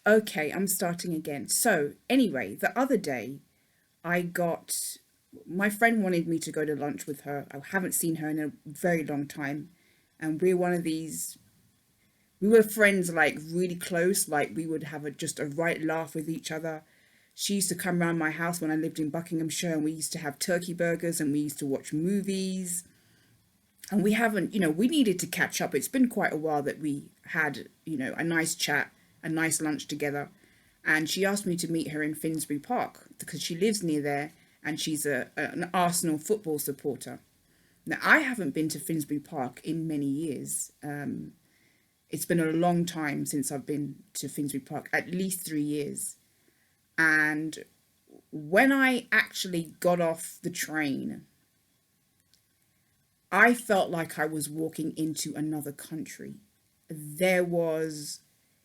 Okay, I'm starting again. So, anyway, the other day, I got my friend wanted me to go to lunch with her. I haven't seen her in a very long time. And we're one of these, we were friends, like really close, like we would have just a right laugh with each other. She used to come around my house when I lived in Buckinghamshire, and we used to have turkey burgers and we used to watch movies. And we haven't, we needed to catch up. It's been quite a while that we had, a nice chat, a nice lunch together. And she asked me to meet her in Finsbury Park because she lives near there and she's an Arsenal football supporter. Now, I haven't been to Finsbury Park in many years. It's been a long time since I've been to Finsbury Park, at least 3 years. And when I actually got off the train, I felt like I was walking into another country. There was,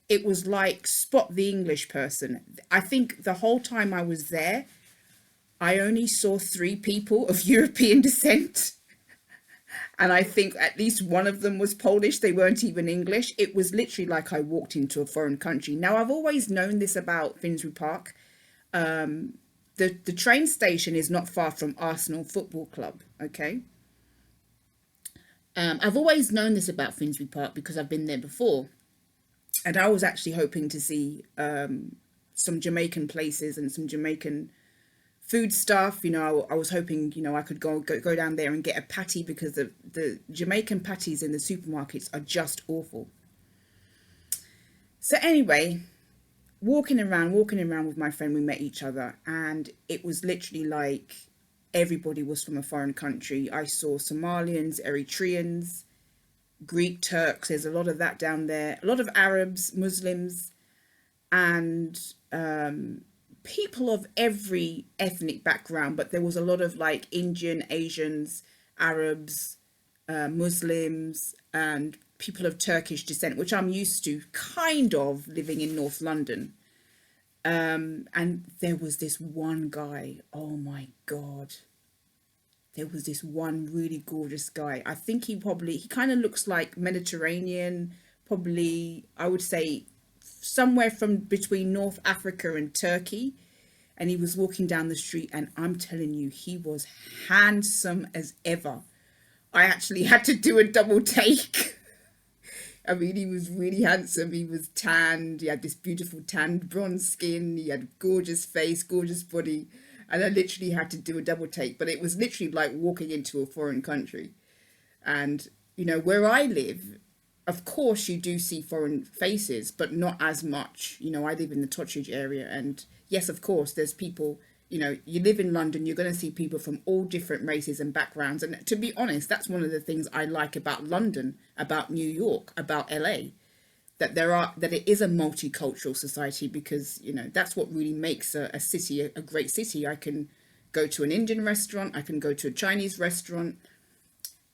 it was like spot the English person. I think the whole time I was there, I only saw three people of European descent. And I think at least one of them was Polish. They weren't even English. It was literally like I walked into a foreign country. Now, I've always known this about Finsbury Park. The train station is not far from Arsenal Football Club, okay? I've always known this about Finsbury Park because I've been there before. And I was actually hoping to see some Jamaican places and some Jamaican food stuff. I was hoping, I could go down there and get a patty because the Jamaican patties in the supermarkets are just awful. So anyway, walking around with my friend, we met each other, and it was literally like everybody was from a foreign country. I saw Somalians, Eritreans, Greek, Turks. There's a lot of that down there. A lot of Arabs, Muslims, and people of every ethnic background. But there was a lot of like Indian, Asians, Arabs, Muslims, and people of Turkish descent, which I'm used to kind of living in North London. And there was this one guy, oh my God. There was this one really gorgeous guy. I think he kind of looks like Mediterranean, probably, I would say somewhere from between North Africa and Turkey. And he was walking down the street, and I'm telling you, he was handsome as ever. I actually had to do a double take. I mean, he was really handsome. He was tanned. He had this beautiful tanned bronze skin. He had a gorgeous face, gorgeous body. And I literally had to do a double take. But it was literally like walking into a foreign country. And, where I live, of course, you do see foreign faces, but not as much. I live in the Totteridge area. And yes, of course, there's people, you live in London, you're going to see people from all different races and backgrounds. And to be honest, that's one of the things I like about London, about New York, about LA, that it is a multicultural society, because, that's what really makes a city a great city. I can go to an Indian restaurant, I can go to a Chinese restaurant.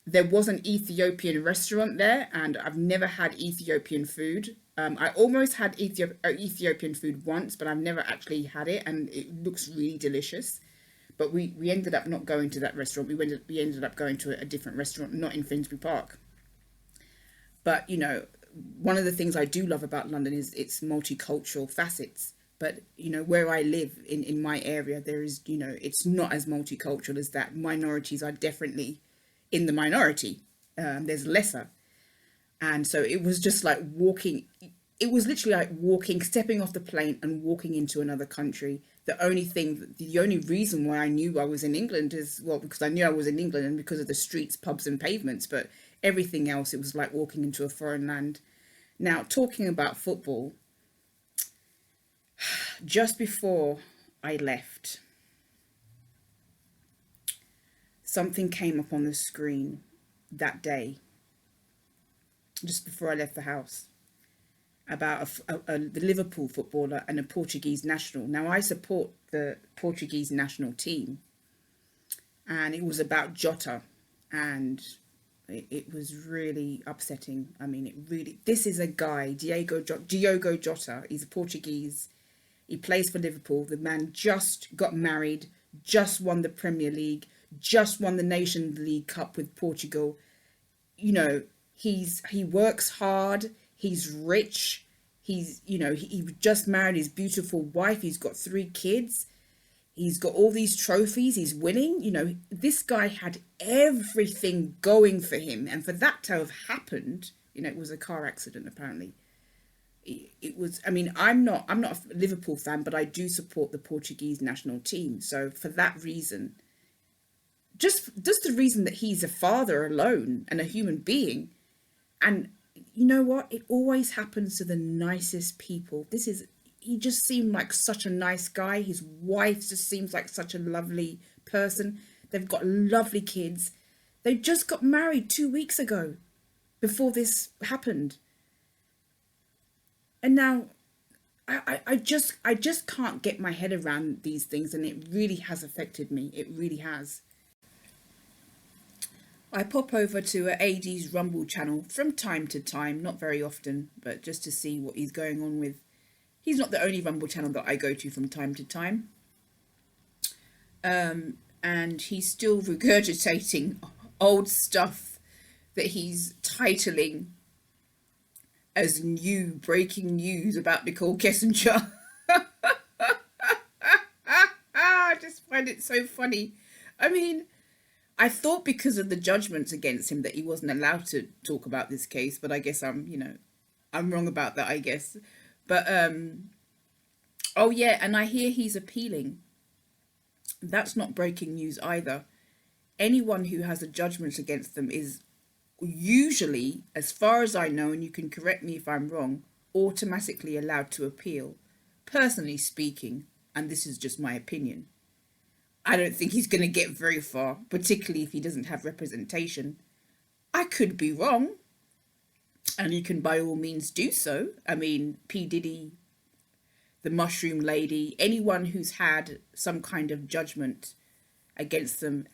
There was an Ethiopian restaurant there, and I've never had Ethiopian food. I almost had Ethiopian food once, but I've never actually had it, and it looks really delicious. But we ended up not going to that restaurant. We ended up going to a different restaurant, not in Finsbury Park. But, one of the things I do love about London is its multicultural facets. But, where I live in my area, there is, it's not as multicultural as that. Minorities are definitely in the minority. There's lesser. And so it was just like walking, it was literally like walking, stepping off the plane and walking into another country. The only reason why I knew I was in England is, well, because I knew I was in England and because of the streets, pubs and pavements, but everything else, it was like walking into a foreign land. Now, talking about football, just before I left, something came up on the screen that day, just before I left the house, about the Liverpool footballer and a Portuguese national. Now, I support the Portuguese national team, and it was about Jota, and it was really upsetting. I mean, this is a guy, Diogo Jota. He's a Portuguese. He plays for Liverpool. The man just got married, just won the Premier League, just won the Nations League Cup with Portugal. He works hard. He's rich. He's, you know, he just married his beautiful wife. He's got 3 kids. He's got all these trophies. He's winning. You know, this guy had everything going for him. And for that to have happened, you know, it was a car accident, apparently. It was, I mean, I'm not a Liverpool fan, but I do support the Portuguese national team. So for that reason, just the reason that he's a father alone and a human being. And you know what? It always happens to the nicest people. He just seemed like such a nice guy. His wife just seems like such a lovely person. They've got lovely kids. They just got married 2 weeks ago before this happened. And now I just can't get my head around these things, and it really has affected me. It really has. I pop over to AD's Rumble channel from time to time, not very often, but just to see what he's going on with. He's not the only Rumble channel that I go to from time to time. And he's still regurgitating old stuff that he's titling as new breaking news about Nicole Kessinger. I just find it so funny. I mean, I thought because of the judgments against him that he wasn't allowed to talk about this case, but I guess I'm wrong about that, I guess. But oh yeah, and I hear he's appealing. That's not breaking news either. Anyone who has a judgment against them is usually, as far as I know, and you can correct me if I'm wrong, automatically allowed to appeal. Personally speaking, and this is just my opinion, I don't think he's going to get very far, particularly if he doesn't have representation. I could be wrong, and he can by all means do so. I mean, P. Diddy, the Mushroom Lady, anyone who's had some kind of judgment against them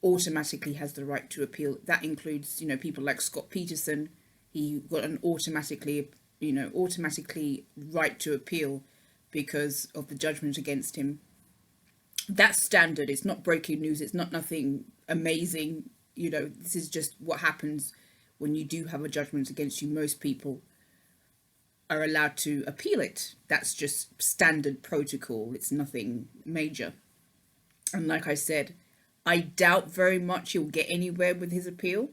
automatically has the right to appeal. That includes, you know, people like Scott Peterson. He got an automatically right to appeal because of the judgment against him. That's standard. It's not breaking news. It's not nothing amazing. You know, this is just what happens when you do have a judgment against you. Most people are allowed to appeal it. That's just standard protocol. It's nothing major. And like I said, I doubt very much he'll get anywhere with his appeal.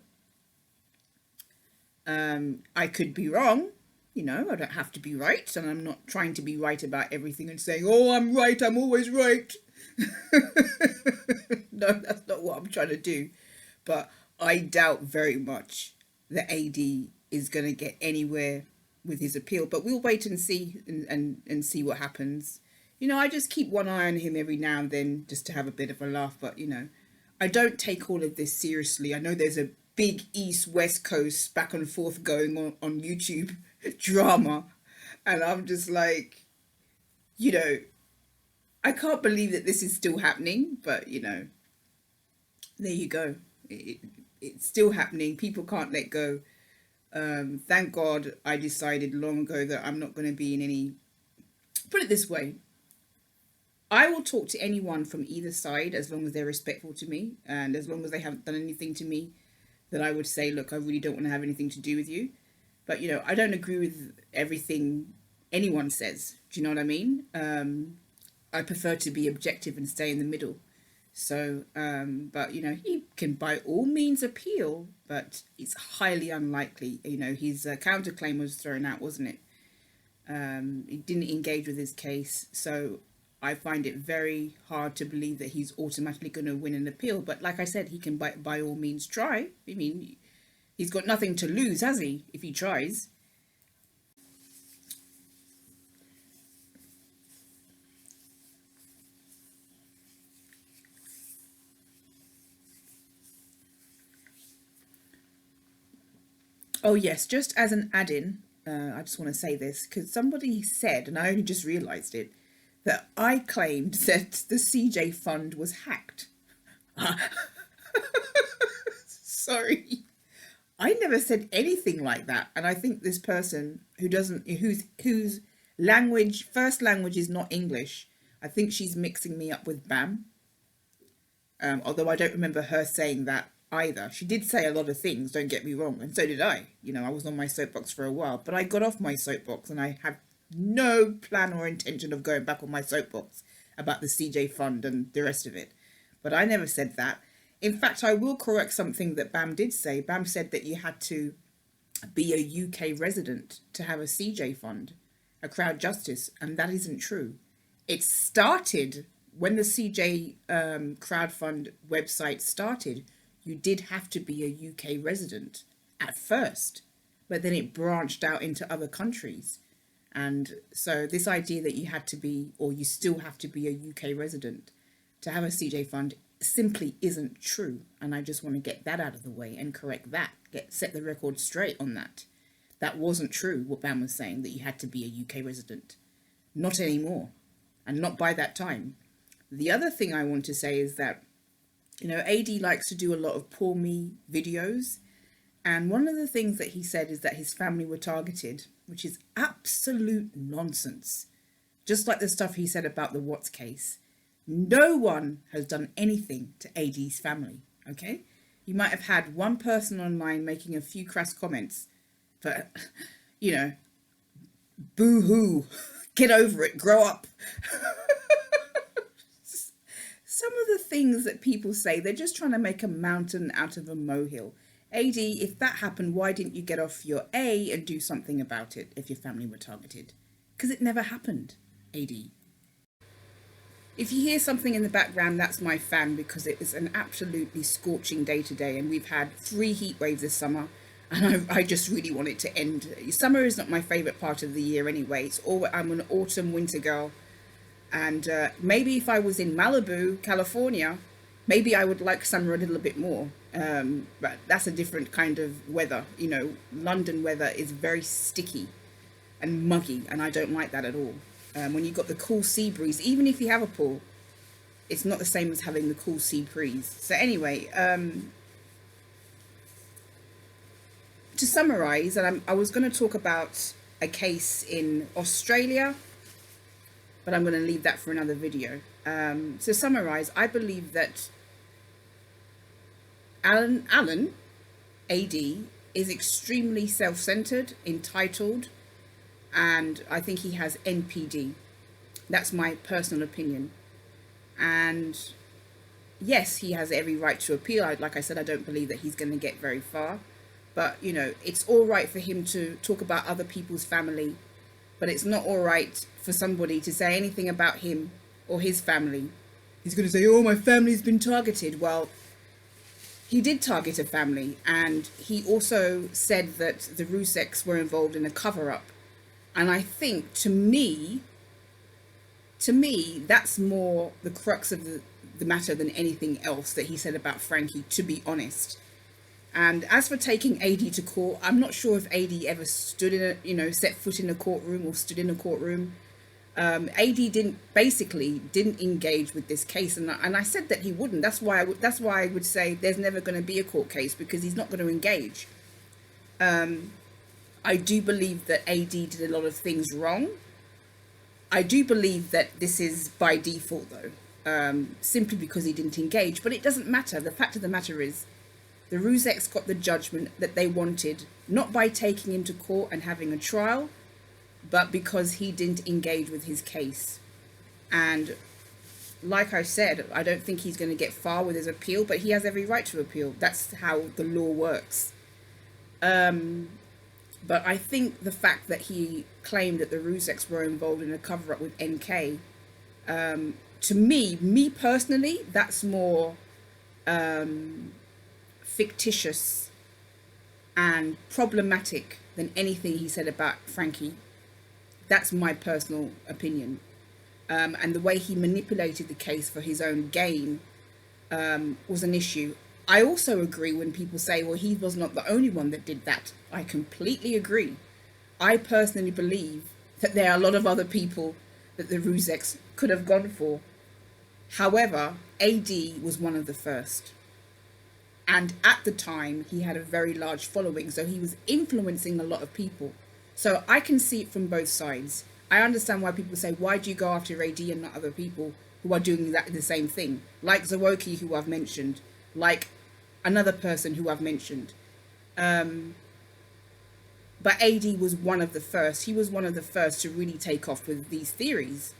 I could be wrong. You know, I don't have to be right. And I'm not trying to be right about everything and saying, oh, I'm right, I'm always right. No, that's not what I'm trying to do. But I doubt very much that AD is going to get anywhere with his appeal. But we'll wait and see and see what happens. You know, I just keep one eye on him every now and then just to have a bit of a laugh. But, you know, I don't take all of this seriously. I know there's a big East-West Coast back and forth going on YouTube drama. And I'm just like, you know, I can't believe that this is still happening. But, you know, there you go. It's still happening. People can't let go. Thank God I decided long ago that I'm not going to be in any... Put it this way. I will talk to anyone from either side as long as they're respectful to me and as long as they haven't done anything to me that I would say, look, I really don't want to have anything to do with you. But, you know, I don't agree with everything anyone says. Do you know what I mean? I prefer to be objective and stay in the middle. So, but, you know, he can by all means appeal, but it's highly unlikely. You know, his counterclaim was thrown out, wasn't it? He didn't engage with his case. So I find it very hard to believe that he's automatically going to win an appeal. But like I said, he can by all means try. I mean, he's got nothing to lose, has he, if he tries? Oh, yes, just as an add-in, I just want to say this, because somebody said, and I only just realised it, that I claimed that the CJ fund was hacked. Sorry. I never said anything like that. And I think this person whose first language is not English, I think she's mixing me up with Bam. Although I don't remember her saying that either. She did say a lot of things, don't get me wrong, and so did I. You know, I was on my soapbox for a while, but I got off my soapbox and I have no plan or intention of going back on my soapbox about the CJ fund and the rest of it. But I never said that. In fact, I will correct something that Bam did say. Bam said that you had to be a UK resident to have a CJ fund, a crowd justice, and that isn't true. It started when the CJ crowdfund website started. You did have to be a UK resident at first, but then it branched out into other countries. And so this idea that you had to be, or you still have to be, a UK resident to have a CJ fund simply isn't true. And I just want to get that out of the way and correct that, set the record straight on that. That wasn't true, what Bam was saying, that you had to be a UK resident. Not anymore, and not by that time. The other thing I want to say is that, AD likes to do a lot of poor me videos. And one of the things that he said is that his family were targeted, which is absolute nonsense. Just like the stuff he said about the Watts case. No one has done anything to AD's family, okay? You might have had one person online making a few crass comments, but, boo-hoo, get over it, grow up. Some of the things that people say, they're just trying to make a mountain out of a molehill. AD, if that happened, why didn't you get off your A and do something about it if your family were targeted? Because it never happened, AD. If you hear something in the background, that's my fan, because it is an absolutely scorching day today, and we've had 3 heat waves this summer, and I just really want it to end. Summer is not my favourite part of the year anyway. I'm an autumn winter girl, and maybe if I was in Malibu, California, maybe I would like summer a little bit more, but that's a different kind of weather. London weather is very sticky and muggy, and I don't like that at all. When you've got the cool sea breeze, even if you have a pool, it's not the same as having the cool sea breeze. So anyway, to summarise, and I was going to talk about a case in Australia, but I'm going to leave that for another video. To summarise, I believe that Alan, AD, is extremely self-centered, entitled, and I think he has NPD. That's my personal opinion. And yes, he has every right to appeal. Like I said, I don't believe that he's going to get very far. But, it's all right for him to talk about other people's family, but it's not all right for somebody to say anything about him or his family. He's going to say, oh, my family's been targeted. Well, he did target a family, and he also said that the Rzuceks were involved in a cover-up. And I think, to me, that's more the crux of the matter than anything else that he said about Frankie, to be honest. And as for taking AD to court, I'm not sure if AD ever stood in set foot in a courtroom or stood in a courtroom. AD didn't engage with this case, and I said that he wouldn't. That's why I would say there's never going to be a court case, because he's not going to engage. I do believe that AD did a lot of things wrong. I do believe that this is by default, though, simply because he didn't engage. But it doesn't matter. The fact of the matter is, the Rzuceks got the judgment that they wanted, not by taking him to court and having a trial, but because he didn't engage with his case. And like I said, I don't think he's going to get far with his appeal, but he has every right to appeal. That's how the law works. But I think the fact that he claimed that the Rzuceks were involved in a cover-up with NK, to me personally, that's more fictitious and problematic than anything he said about Frankie. That's my personal opinion. And the way he manipulated the case for his own gain was an issue. I also agree when people say, well, he was not the only one that did that. I completely agree. I personally believe that there are a lot of other people that the Rzuceks could have gone for. However, AD was one of the first. And at the time, he had a very large following, so he was influencing a lot of people. So I can see it from both sides. I understand why people say, why do you go after AD and not other people who are doing exactly the same thing? Like Zawoki, who I've mentioned, like another person who I've mentioned. But AD was one of the first. He was one of the first to really take off with these theories.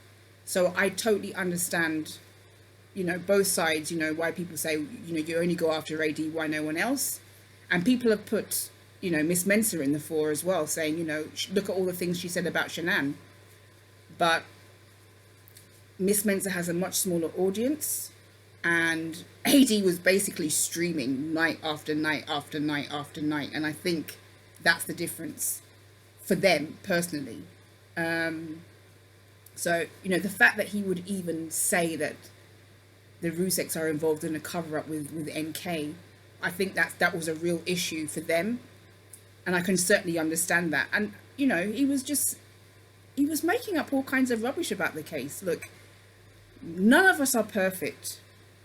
So I totally understand, both sides, why people say, you only go after AD, why no one else? And people have put, Miss Mensah in the fore as well, saying, look at all the things she said about Shanann. But Miss Mensah has a much smaller audience, and AD was basically streaming night after night after night after night. And I think that's the difference for them personally. So, the fact that he would even say that the Rzuceks are involved in a cover-up with NK, I think that was a real issue for them. And I can certainly understand that. And, he was making up all kinds of rubbish about the case. Look, none of us are perfect.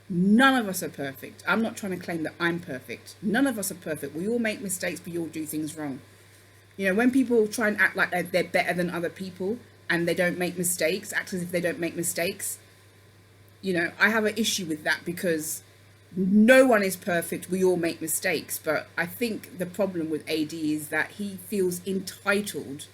None of us are perfect. I'm not trying to claim that I'm perfect. None of us are perfect. We all make mistakes, we all do things wrong. When people try and act like they're better than other people and they don't make mistakes, act as if they don't make mistakes, I have an issue with that, because no one is perfect. We all make mistakes. But I think the problem with AD is that he feels entitled.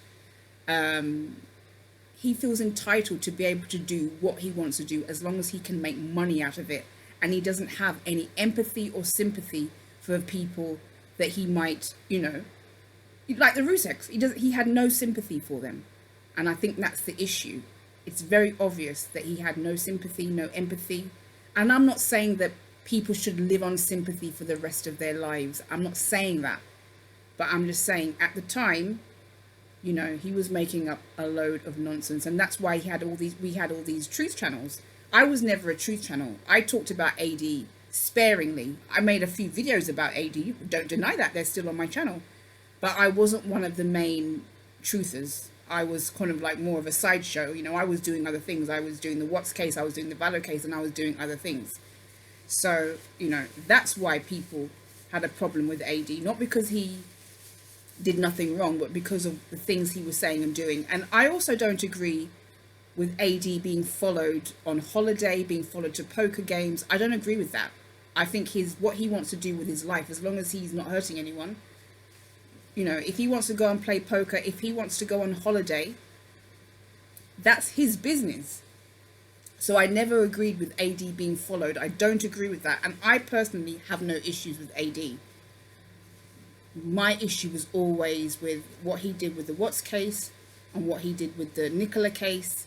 He feels entitled to be able to do what he wants to do as long as he can make money out of it. And he doesn't have any empathy or sympathy for people that he might, like the Rzuceks. He had no sympathy for them. And I think that's the issue. It's very obvious that he had no sympathy, no empathy. And I'm not saying that people should live on sympathy for the rest of their lives. I'm not saying that. But I'm just saying at the time, he was making up a load of nonsense. And that's why we had all these truth channels. I was never a truth channel. I talked about AD sparingly. I made a few videos about AD. Don't deny that. They're still on my channel. But I wasn't one of the main truthers. I was kind of like more of a sideshow. I was doing other things. I was doing the Watts case, I was doing the Valor case, and I was doing other things. So, that's why people had a problem with AD. Not because he did nothing wrong, but because of the things he was saying and doing. And I also don't agree with AD being followed on holiday, being followed to poker games. I don't agree with that. I think what he wants to do with his life, as long as he's not hurting anyone, if he wants to go and play poker, if he wants to go on holiday, that's his business. So I never agreed with AD being followed. I don't agree with that. And I personally have no issues with AD. My issue was always with what he did with the Watts case and what he did with the Nicola case.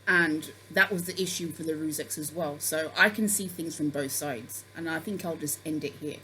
And that was the issue for the Rzuceks as well. So I can see things from both sides. And I think I'll just end it here.